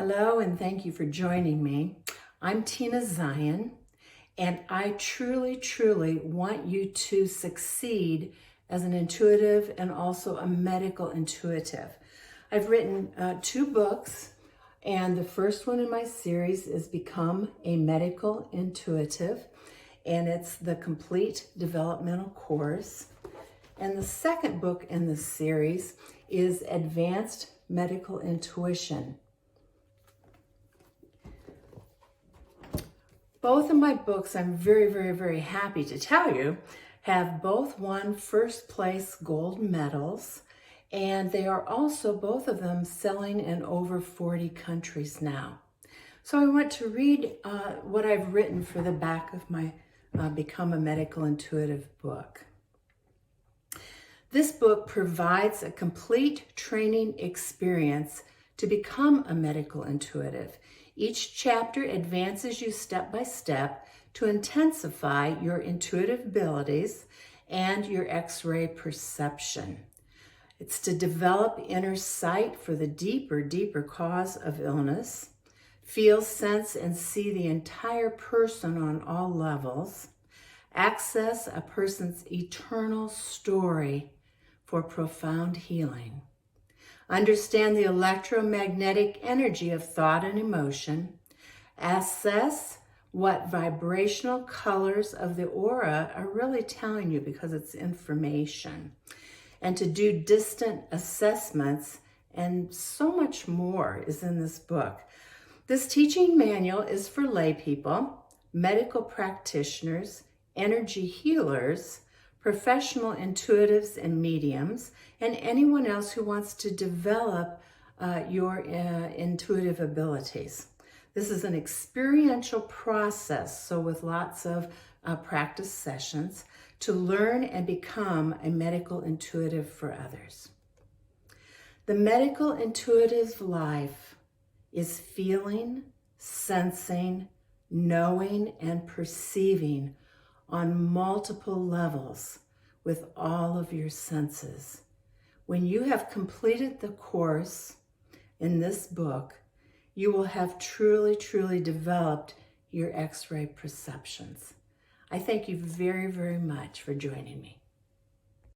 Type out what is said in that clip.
Hello, and thank you for joining me. I'm Tina Zion, and I truly want you to succeed as an intuitive and also a medical intuitive. I've written 2 books, and the first one in my series is Become a Medical Intuitive, and it's the complete developmental course. And the second book in the series is Advanced Medical Intuition. Both of my books, I'm very happy to tell you, have both won first place gold medals, and they are also both of them selling in over 40 countries now. So I want to read what I've written for the back of my Become a Medical Intuitive book. This book provides a complete training experience to become a medical intuitive. Each chapter advances you step by step to intensify your intuitive abilities and your X-ray perception. It's to develop inner sight for the deeper cause of illness, feel, sense, and see the entire person on all levels, access a person's eternal story for profound healing. Understand the electromagnetic energy of thought and emotion. Assess what vibrational colors of the aura are really telling you because it's information. And to do distant assessments, and so much more is in this book. This teaching manual is for lay people, medical practitioners, energy healers, professional intuitives and mediums, and anyone else who wants to develop your intuitive abilities. This is an experiential process, so with lots of practice sessions to learn and become a medical intuitive for others. The medical intuitive life is feeling, sensing, knowing, and perceiving on multiple levels with all of your senses. When you have completed the course in this book, you will have truly developed your X-ray perceptions. I thank you very much for joining me.